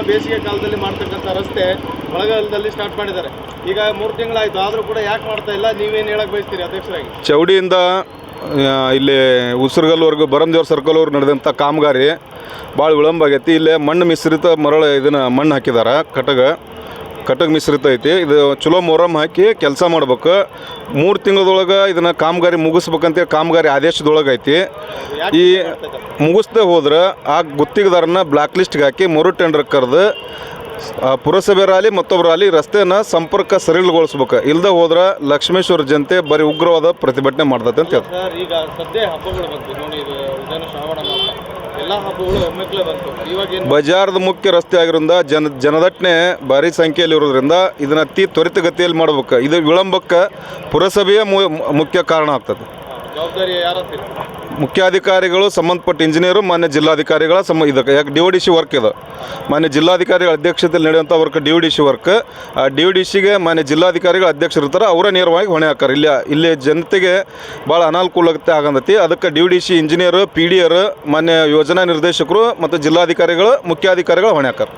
ಬೇಸಿಗೆ ಕಾಲದಲ್ಲಿ ಮಾಡ್ತಕ್ಕಂಥ ರಸ್ತೆ ಮಳೆಗಾಲದಲ್ಲಿ ಸ್ಟಾರ್ಟ್ ಮಾಡಿದ್ದಾರೆ. ಈಗ 3 ತಿಂಗಳಾಯಿತು, ಆದರೂ ಕೂಡ ಯಾಕೆ ಮಾಡ್ತಾ ಇಲ್ಲ? ನೀವೇನು ಹೇಳಕ್ಕೆ ಬಯಸ್ತೀರಿ ಅಧ್ಯಕ್ಷರಾಗಿ? ಚೌಡಿಯಿಂದ ಇಲ್ಲಿ ಉಸಿರುಗಲ್ವರೆಗೂ ಬರಮದೇವ್ರ ಸರ್ಕಲ್ವರೆಗೂ ನಡೆದಂಥ ಕಾಮಗಾರಿ ಭಾಳ ವಿಳಂಬ ಆಗೈತಿ. ಇಲ್ಲೇ ಮಣ್ಣು ಮಿಶ್ರಿತ ಇದನ್ನು ಮಣ್ಣು ಹಾಕಿದ್ದಾರೆ. ಕಟಕ್ ಮಿಶ್ರಿತ ಐತಿ. ಇದು ಚಲೋ ಮೊರಮ್ ಹಾಕಿ ಕೆಲಸ ಮಾಡ್ಬೇಕು. 3 ತಿಂಗಳದೊಳಗೆ ಇದನ್ನು ಕಾಮಗಾರಿ ಮುಗಿಸ್ಬೇಕಂತೇಳಿ ಕಾಮಗಾರಿ ಆದೇಶದೊಳಗೆ ಐತಿ. ಈ ಮುಗಿಸ್ದೆ ಹೋದ್ರೆ ಆ ಗುತ್ತಿಗೆದಾರನ ಬ್ಲ್ಯಾಕ್ ಲಿಸ್ಟ್ಗೆ ಹಾಕಿ ಮರು ಟೆಂಡರ್ ಕರೆದು ಪುರಸಭೆ ರಾಲಿ ಮತ್ತೊಬ್ಬ ರಾಲಿ ರಸ್ತೆಯನ್ನು ಸಂಪರ್ಕ ಸರಳಗೊಳಿಸ್ಬೇಕು. ಇಲ್ಲದೆ ಹೋದ್ರೆ ಲಕ್ಷ್ಮೇಶ್ವರ ಜನತೆ ಬರೀ ಉಗ್ರವಾದ ಪ್ರತಿಭಟನೆ ಮಾಡ್ತೈತೆ ಅಂತ ಹೇಳ್ತಾರೆ. ಸರ್, ಈಗ ಸದ್ಯ ಹಬ್ಬಗಳು ಬಂತು ನೋಡಿ, ಇದು ಶ್ರಾವಣ ಮಾಸ, ಎಲ್ಲ ಹಬ್ಬಗಳು ಒಮ್ಮೆಕ್ಲೆ ಬಂತು. ಇವಾಗ ಬಜಾರದ ಮುಖ್ಯ ರಸ್ತೆ ಆಗಿರೋದ್ರಿಂದ ಜನದಟ್ಟಣೆ ಭಾರಿ ಸಂಖ್ಯೆಯಲ್ಲಿ ಇರೋದ್ರಿಂದ ಇದನ್ನ ಅತಿ ತ್ವರಿತಗತಿಯಲ್ಲಿ ಮಾಡ್ಬೇಕು. ಇದು ವಿಳಂಬಕ್ಕೆ ಪುರಸಭೆಯ ಮುಖ್ಯ ಕಾರಣ ಆಗ್ತದೆ. ಜವಾಬ್ದಾರಿ ಯಾರಂತೀರಿ? ಮುಖ್ಯಾಧಿಕಾರಿಗಳು, ಸಂಬಂಧಪಟ್ಟ ಇಂಜಿನಿಯರು, ಮಾನ್ಯ ಜಿಲ್ಲಾಧಿಕಾರಿಗಳ ಇದಕ್ಕೆ ಯಾಕೆ DODC ವರ್ಕ್ ಇದೆ. ಮಾನ್ಯ ಜಿಲ್ಲಾಧಿಕಾರಿಗಳ ಅಧ್ಯಕ್ಷತೆಯಲ್ಲಿ ನಡೆಯುವಂಥ ವರ್ಕ್ DODC ವರ್ಕ್. ಆ DODCಗೆ ಮಾನ್ಯ ಜಿಲ್ಲಾಧಿಕಾರಿಗಳ ಅಧ್ಯಕ್ಷರು ಇರ್ತಾರೆ, ಅವರ ನೇರವಾಗಿ ಹೊಣೆ ಹಾಕ್ತಾರೆ. ಇಲ್ಲಿ ಜನತೆಗೆ ಭಾಳ ಅನಾನುಕೂಲತೆ ಆಗಂದತಿ. ಅದಕ್ಕೆ DODC ಇಂಜಿನಿಯರು, PDR, ಮಾನ್ಯ ಯೋಜನಾ ನಿರ್ದೇಶಕರು ಮತ್ತು ಜಿಲ್ಲಾಧಿಕಾರಿಗಳು, ಮುಖ್ಯಾಧಿಕಾರಿಗಳು ಹೊಣೆ ಹಾಕ್ತಾರೆ.